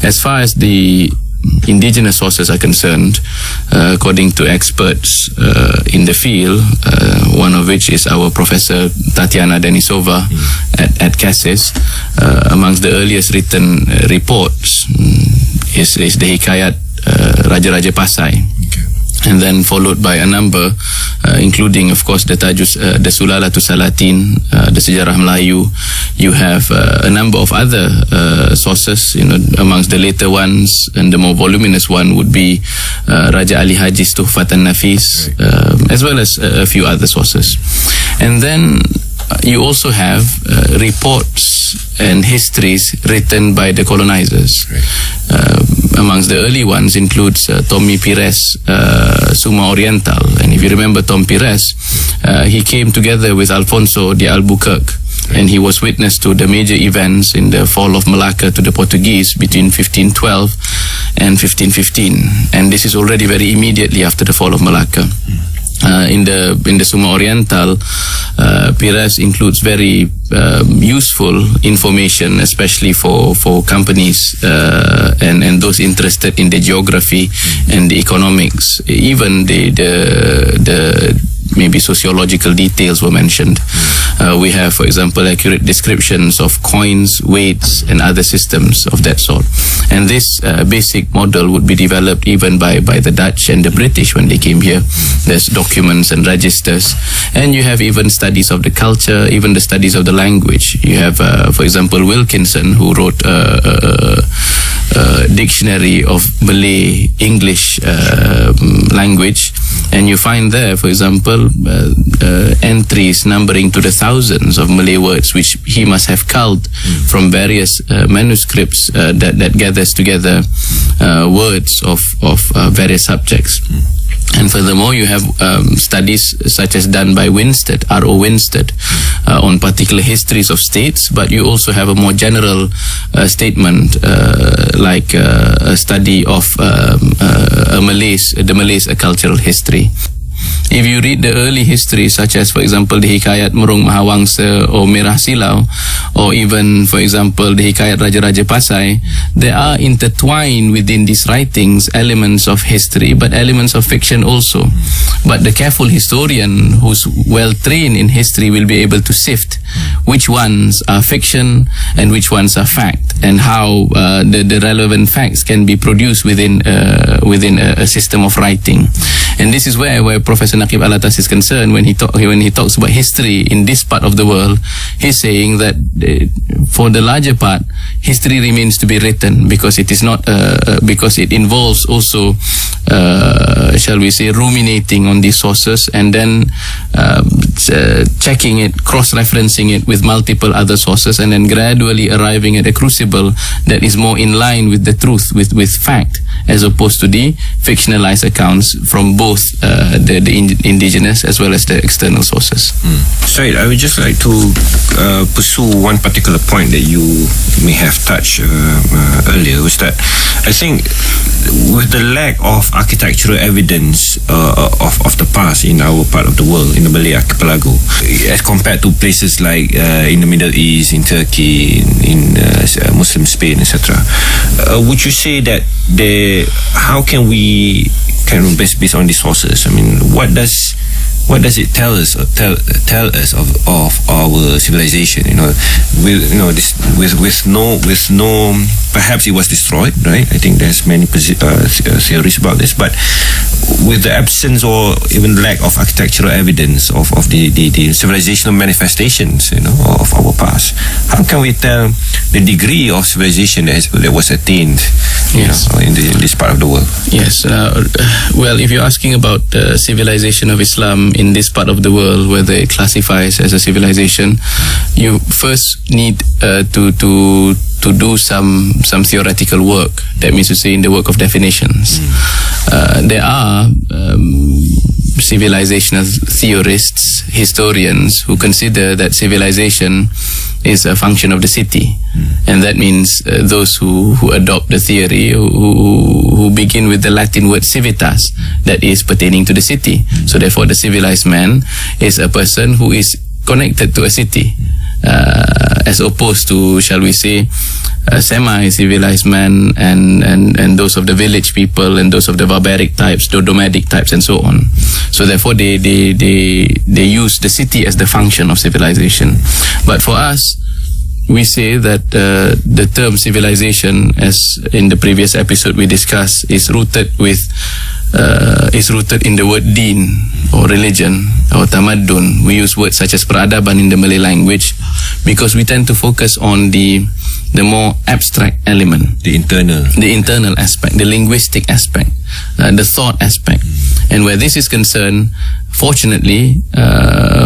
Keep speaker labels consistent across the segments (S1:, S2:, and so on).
S1: As far as the indigenous sources are concerned, according to experts in the field, one of which is our Professor Tatiana Denisova at CASIS, amongst the earliest written reports is the Hikayat Raja-Raja Pasai. And then followed by a number, including, of course, the Sulalatu Salatin, the Sejarah Melayu. You have a number of other sources, amongst the later ones, and the more voluminous one would be Raja Ali Haji's Tuhfatan Nafis, as well as a few other sources. And then you also have reports and histories written by the colonizers. Amongst the early ones includes Tommy Pires, Suma Oriental. And if you remember Tom Pires, he came together with Alfonso de Albuquerque, and he was witness to the major events in the fall of Malacca to the Portuguese between 1512 and 1515. And this is already very immediately after the fall of Malacca. In the Suma Oriental, Pires includes very useful information, especially for companies and those interested in the geography and the economics. Even the maybe sociological details were mentioned. We have, for example, accurate descriptions of coins, weights, and other systems of that sort. And this basic model would be developed even by the Dutch and the British when they came here. There's documents and registers, and you have even studies of the culture, even the studies of the language. You have, for example, Wilkinson, who wrote a dictionary of Malay English language, and you find there, for example, entries numbering to the thousands of Malay words, which he must have culled from various manuscripts that gathers together words of various subjects. And furthermore, you have studies such as done by Winstead, R.O. Winstead, on particular histories of states, but you also have a more general statement like a study of the Malays cultural history. If you read the early history, such as, for example, the Hikayat Murung Mahawangsa or Merah Silau, or even, for example, the Hikayat Raja-Raja Pasai, there are intertwined within these writings elements of history, but elements of fiction also. But the careful historian who's well trained in history will be able to sift which ones are fiction and which ones are fact, and how the relevant facts can be produced within a system of writing. And this is where Professor Naqib Al-Attas is concerned when he talks about history in this part of the world. He's saying that for the larger part, history remains to be written because it is not because it involves also shall we say ruminating on these sources and then checking it, cross-referencing it with multiple other sources, and then gradually arriving at a crucible that is more in line with the truth, with fact, as opposed to the fictionalized accounts from both the indigenous as well as the external sources.
S2: Syed, I would just like to pursue one particular point that you may have touched earlier, was that I think with the lack of architectural evidence of the past in our part of the world, in the Malay archipelago, as compared to places like in the Middle East, in Turkey, in Muslim Spain, etc., would you say that how can we based on these sources? I mean, what does it tell us of our civilization? With no perhaps it was destroyed, right? I think there's many theories about this, but with the absence or even lack of architectural evidence of the civilizational manifestations, of our past, how can we tell the degree of civilization that was attained, in this part of the world?
S1: Yes. Well, if you're asking about the civilization of Islam in this part of the world, whether it classifies as a civilization, you first need to do some theoretical work. That means to say in the work of definitions. There are civilizational theorists, historians, who consider that civilization is a function of the city. And that means those who adopt the theory, who begin with the Latin word civitas, that is pertaining to the city. So therefore the civilized man is a person who is connected to a city. as opposed to, shall we say, semi-civilized men and those of the village people and those of the barbaric types, the nomadic types, and so on. So therefore, they use the city as the function of civilization. But for us, we say that the term civilization, as in the previous episode we discussed, is rooted in the word deen, or religion, or tamadun. We use words such as peradaban in the Malay language because we tend to focus on the more abstract element, the internal aspect, the linguistic aspect, the thought aspect. And where this is concerned, fortunately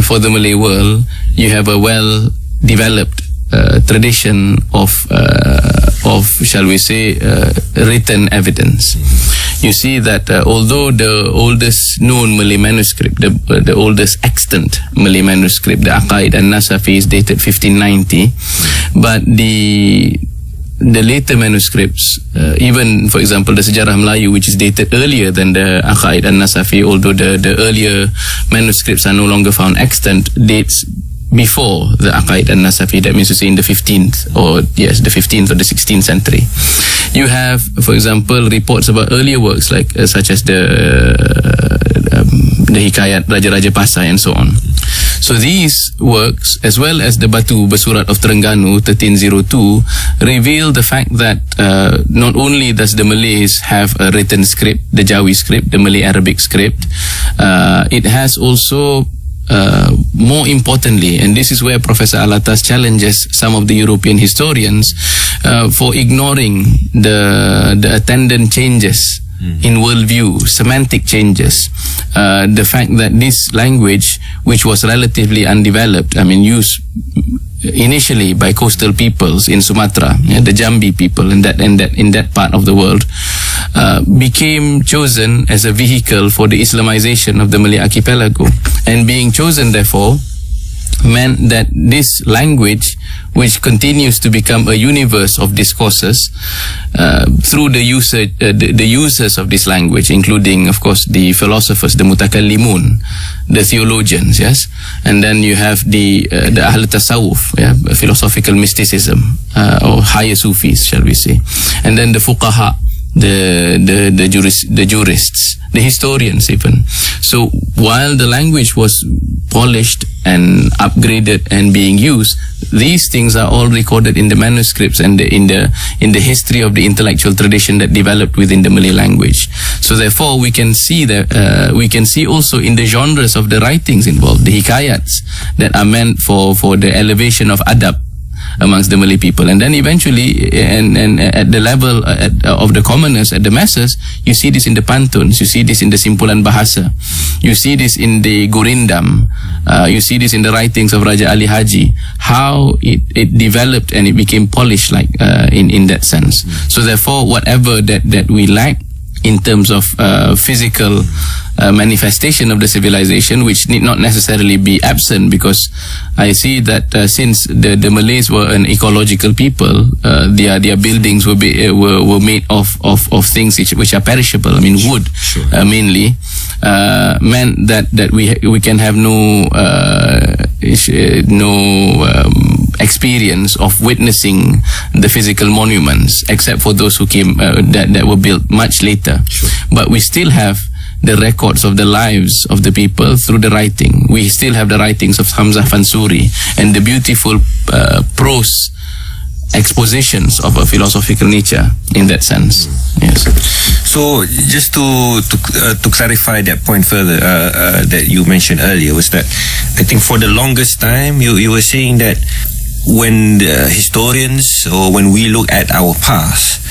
S1: for the Malay world, you have a well-developed tradition of shall we say, written evidence. You see that although the oldest known Malay manuscript, the oldest extant Malay manuscript, the Aqaid An-Nasafi, is dated 1590, but the later manuscripts, even for example the Sejarah Melayu, which is dated earlier than the Aqaid An-Nasafi, although the earlier manuscripts are no longer found extant, dates before the Aqaid An-Nasafi, that means to say in the 15th or the 16th century. You have, for example, reports about earlier works like such as the Hikayat Raja-Raja Pasai and so on. So these works, as well as the Batu Bersurat of Terengganu 1302, reveal the fact that not only does the Malays have a written script, the Jawi script, the Malay Arabic script, it has also more importantly, and this is where Professor Al-Attas challenges some of the European historians for ignoring the attendant changes in worldview, semantic changes. The fact that this language, which was relatively undeveloped, used initially by coastal peoples in Sumatra, the Jambi people in that part of the world, became chosen as a vehicle for the Islamization of the Malay archipelago. And being chosen, therefore, meant that this language, which continues to become a universe of discourses through the users of this language, including, of course, the philosophers, the mutakallimun, the theologians, yes, and then you have the Ahl Tasawwuf, philosophical mysticism, or higher Sufis, shall we say, and then the fuqaha, the jurists, the historians even. So while the language was polished and upgraded and being used, these things are all recorded in the manuscripts and in the history of the intellectual tradition that developed within the Malay language. So therefore we can see that we can see also in the genres of the writings involved, the hikayats that are meant for the elevation of adab amongst the Malay people, and then eventually and at the level of the commoners, at the masses, you see this in the pantuns, you see this in the simpulan bahasa, you see this in the gurindam, you see this in the writings of Raja Ali Haji, how it developed and it became polished, like in that sense. So therefore, whatever that we lack in terms of physical manifestation of the civilization, which need not necessarily be absent, because I see that since the Malays were an ecological people, their buildings were made of things which are perishable. Wood, sure. Mainly, meant that we can have no experience of witnessing the physical monuments, except for those who came that were built much later. Sure. But we still have the records of the lives of the people through the writing. We still have the writings of Hamzah Fansuri and the beautiful prose expositions of a philosophical nature in that sense. Yes.
S2: So just to clarify that point further that you mentioned earlier, was that I think for the longest time you were saying that when the historians, or when we look at our past,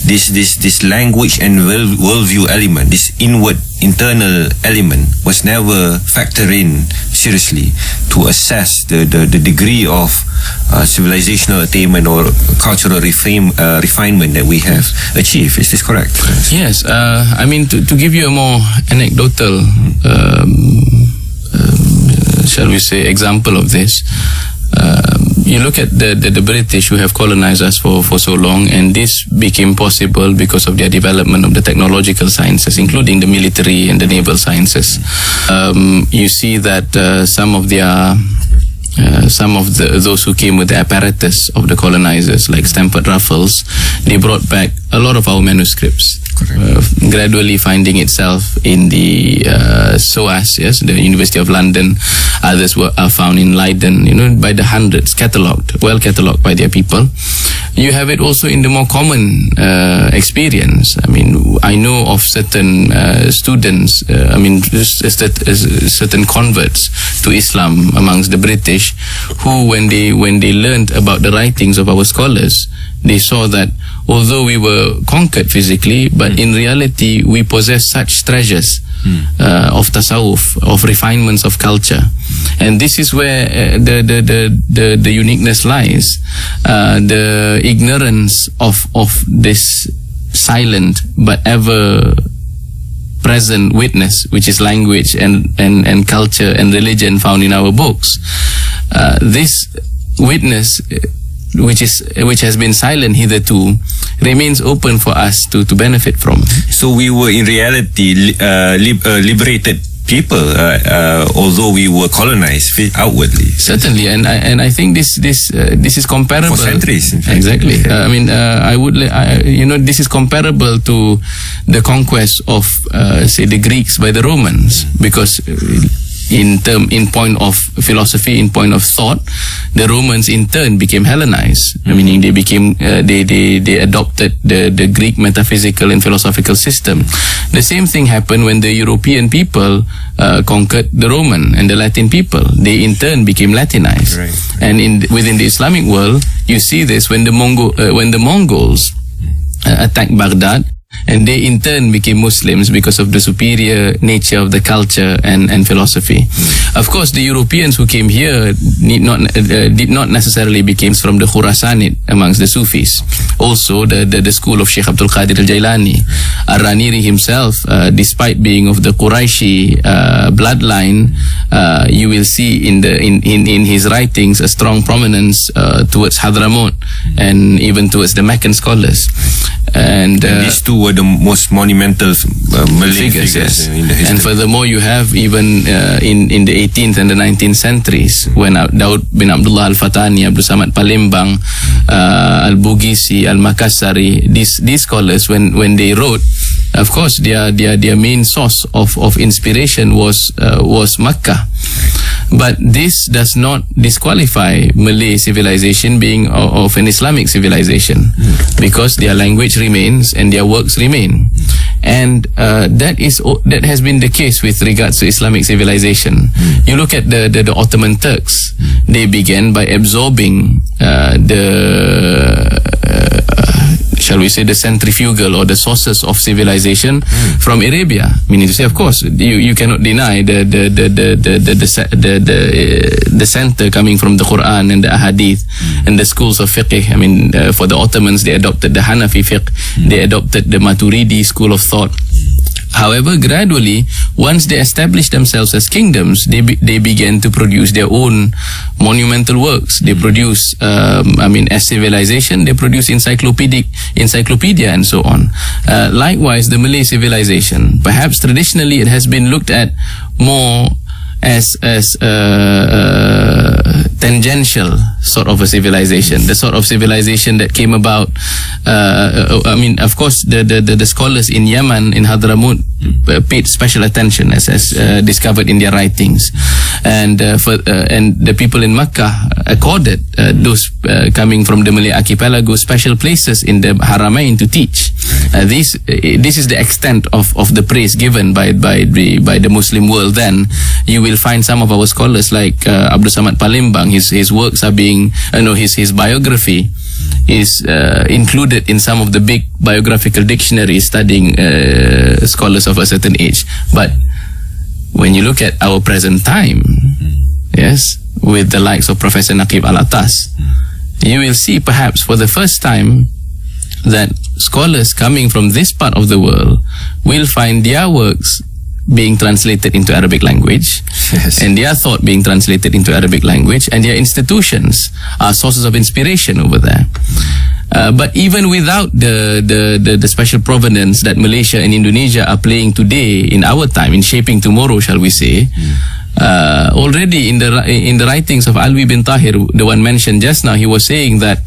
S2: this language and worldview element, this internal element, was never factored in seriously to assess the degree of civilizational attainment or cultural refinement that we have achieved. Is this correct?
S1: Yes. To give you a more anecdotal, shall we say, example of this, you look at the British, who have colonized us for so long, and this became possible because of their development of the technological sciences, including the military and the naval sciences. You see that some of their some of those who came with the apparatus of the colonizers, like Stamford Raffles, they brought back a lot of our manuscripts, gradually finding itself in the SOAS, yes, the University of London. Others are found in Leiden, by the hundreds, well catalogued by their people. You have it also in the more common experience. I mean, I know of certain students, certain converts to Islam amongst the British, who when they learned about the writings of our scholars, they saw that although we were conquered physically, but in reality we possess such treasures of tasawwuf, of refinements of culture. And this is where the uniqueness lies. The ignorance of this silent but ever present witness, which is language and culture and religion found in our books. This witness, which has been silent hitherto, remains open for us to benefit from.
S2: So we were in reality liberated people, although we were colonized outwardly.
S1: Certainly, and I think this is comparable
S2: for centuries. In fact.
S1: Exactly. This is comparable to the conquest of, say, the Greeks by the Romans, because in point of philosophy, in point of thought, the Romans in turn became Hellenized, meaning they became they adopted the Greek metaphysical and philosophical system. The same thing happened when the European people conquered the Roman and the Latin people. They in turn became Latinized.
S2: Right.
S1: And within the Islamic world, you see this when the Mongols attacked Baghdad, and they in turn became Muslims because of the superior nature of the culture and philosophy. Of course, the Europeans who came here did not necessarily became from the Khurasanid amongst the Sufis. Also, the school of Sheikh Abdul Qadir al-Jailani. Ar-Raniri himself, despite being of the Quraishi bloodline, you will see in his writings a strong prominence towards Hadramaut and even towards the Meccan scholars. And
S2: these two were the most monumental Malay figures
S1: yes.
S2: in the history.
S1: And furthermore, you have even in the 18th and the 19th centuries, when Daud bin Abdullah Al-Fatani, Abdul Samad Palembang, Al-Bugisi, Al-Makassari, these scholars, when they wrote, of course, their main source of inspiration was Makkah. But this does not disqualify Malay civilization being of an Islamic civilization, because their language remains and their works remain. And that has been the case with regards to Islamic civilization. You look at the Ottoman Turks. They began by absorbing shall we say, the centrifugal or the sources of civilization from Arabia. Meaning to say, of course, you cannot deny the center coming from the Quran and the Ahadith and the schools of fiqh. I mean, for the Ottomans, they adopted the Hanafi fiqh, they adopted the Maturidi school of thought. However, gradually, once they established themselves as kingdoms, they began to produce their own monumental works. They produce, as civilization, they produce encyclopedia and so on. Likewise, the Malay civilization, perhaps traditionally it has been looked at more as tangential sort of a civilization, the sort of civilization that came about. Of course, the scholars in Yemen, in Hadramaut, paid special attention as discovered in their writings, and the people in Makkah accorded those coming from the Malay archipelago special places in the Haramain to teach. This is the extent of the praise given by the Muslim world. Then you will find some of our scholars like Abdul Samad Palembang. His works are being, his biography is included in some of the big biographical dictionaries studying scholars of a certain age. But when you look at our present time, yes, with the likes of Professor Naqib Al-Attas, you will see perhaps for the first time that scholars coming from this part of the world will find their works being translated into Arabic language, yes, and their thought being translated into Arabic language, and their institutions are sources of inspiration over there. But even without the special provenance that Malaysia and Indonesia are playing today in our time, in shaping tomorrow, shall we say, already in the writings of Alwi bin Tahir, the one mentioned just now, he was saying that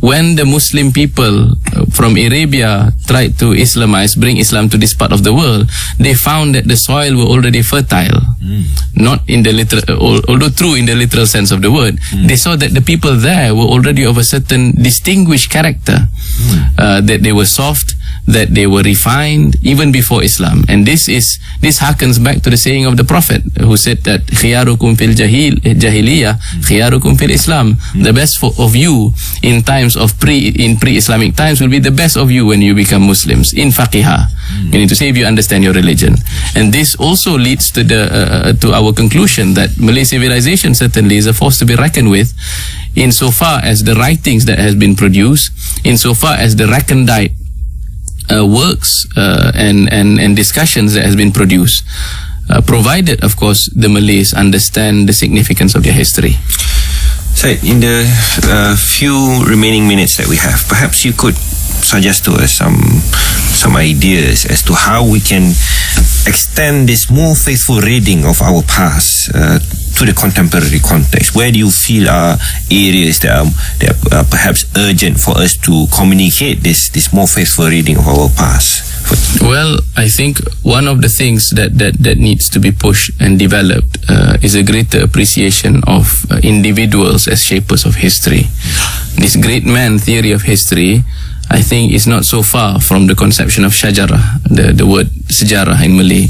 S1: when the Muslim people from Arabia tried to Islamize, bring Islam to this part of the world, they found that the soil were already fertile. Not in the literal, although true in the literal sense of the word. They saw that the people there were already of a certain distinguished character, that they were soft, that they were refined even before Islam. And this harkens back to the saying of the Prophet, who said that khiyarukum fil jahiliyah, khiyarukum fil Islam. The best of you in times of pre-Islamic times will be the best of you when you become Muslims, in faqiha, meaning to say if you understand your religion. And this also leads to to our conclusion that Malay civilization certainly is a force to be reckoned with, insofar as the writings that has been produced, insofar as the recondite works and discussions that has been produced, provided of course the Malays understand the significance of their history.
S2: So in the few remaining minutes that we have, perhaps you could suggest to us some ideas as to how we can extend this more faithful reading of our past to the contemporary context. Where do you feel are areas that are perhaps urgent for us to communicate this more faithful reading of our past?
S1: Well, I think one of the things that needs to be pushed and developed is a greater appreciation of individuals as shapers of history. This great man theory of history, I think, is not so far from the conception of shajarah, the word sejarah in Malay,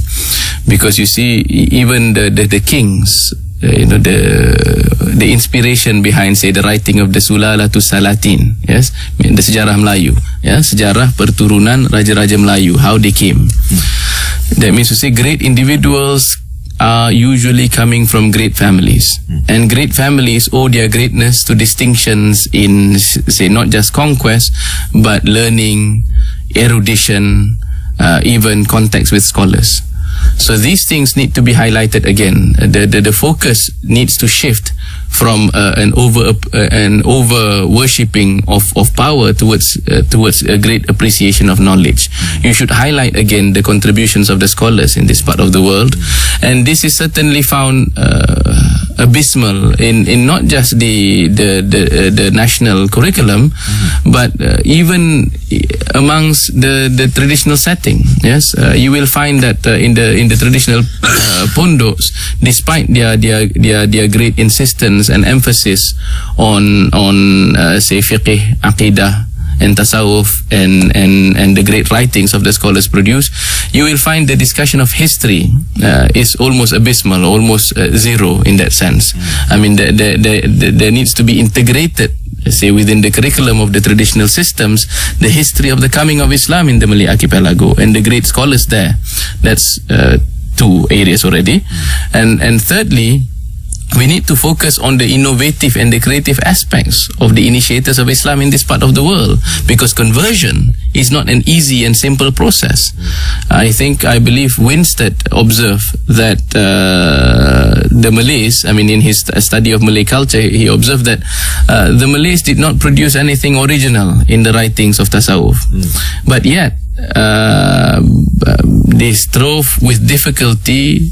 S1: because you see even the kings, the inspiration behind, say, the writing of the Sulalatu Salatin, yes, the sejarah Melayu, sejarah perturunan raja-raja Melayu, how they came. That means to say great individuals are usually coming from great families, and great families owe their greatness to distinctions in, say, not just conquest, but learning, erudition, even contacts with scholars. So these things need to be highlighted again. The focus needs to shift from an over worshipping of power towards a great appreciation of knowledge. You should highlight again the contributions of the scholars in this part of the world, and this is certainly found abysmal in not just the national curriculum, but even amongst the traditional setting. Yes, you will find that in the traditional pondoks, despite their great insistence and emphasis on say fiqh, aqidah, and tasawwuf and the great writings of the scholars produced, you will find the discussion of history is almost abysmal, almost zero in that sense. I mean, there needs to be integrated, say, within the curriculum of the traditional systems, the history of the coming of Islam in the Malay archipelago and the great scholars there. That's two areas already. And thirdly, we need to focus on the innovative and the creative aspects of the initiators of Islam in this part of the world, because conversion is not an easy and simple process. I believe Winstead observed that the Malays, I mean, in his study of Malay culture, he observed that the Malays did not produce anything original in the writings of tasawwuf, but yet they strove with difficulty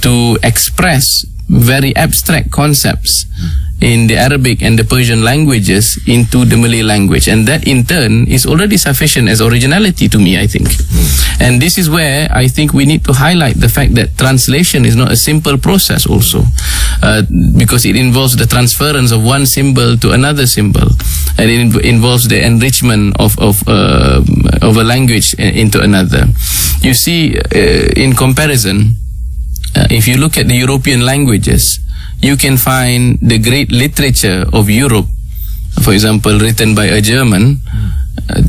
S1: to express very abstract concepts in the Arabic and the Persian languages into the Malay language, and that in turn is already sufficient as originality to me, I think. And this is where I think we need to highlight the fact that translation is not a simple process also, because it involves the transference of one symbol to another symbol, and it involves the enrichment of a language into another. You see, in comparison, if you look at the European languages, you can find the great literature of Europe, for example, written by a German,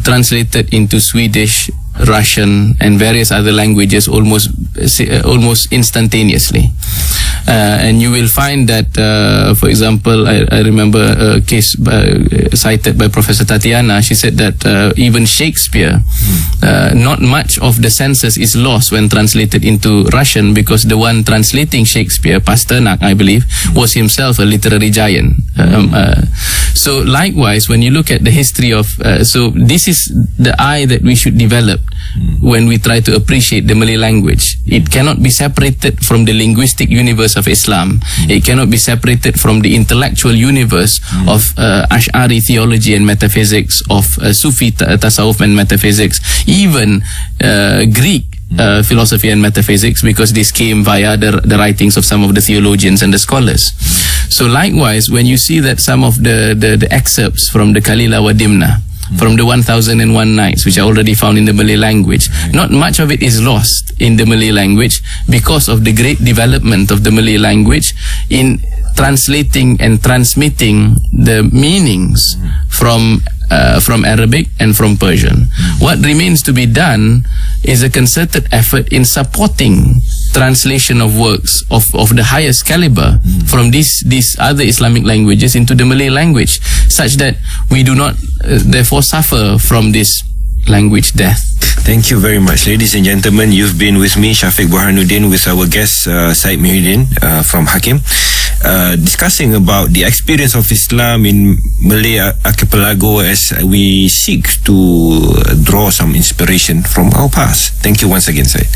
S1: translated into Swedish, Russian, and various other languages almost instantaneously. And you will find that, for example, I remember a case cited by Professor Tatiana. She said that even Shakespeare, not much of the senses is lost when translated into Russian, because the one translating Shakespeare, Pasternak, I believe, was himself a literary giant. So likewise, when you look at the history of, so this is the eye that we should develop when we try to appreciate the Malay language. It cannot be separated from the linguistic universe of Islam. It cannot be separated from the intellectual universe of Ash'ari theology and metaphysics, of Sufi tasawwuf and metaphysics, even Greek philosophy and metaphysics, because this came via the writings of some of the theologians and the scholars. So likewise, when you see that some of the excerpts from the Kalila wa Dimna, from the 1001 Nights, which are already found in the Malay language, not much of it is lost in the Malay language because of the great development of the Malay language in translating and transmitting the meanings from Arabic and from Persian. What remains to be done is a concerted effort in supporting translation of works of the highest caliber from these other Islamic languages into the Malay language, such that we do not therefore suffer from this language death.
S2: Thank you very much, ladies and gentlemen. You've been with me, Syafiq Borhannuddin, with our guest Syed Muhiyuddin from HAKIM, discussing about the experience of Islam in Malay archipelago as we seek to draw some inspiration from our past. Thank you once again, Syed.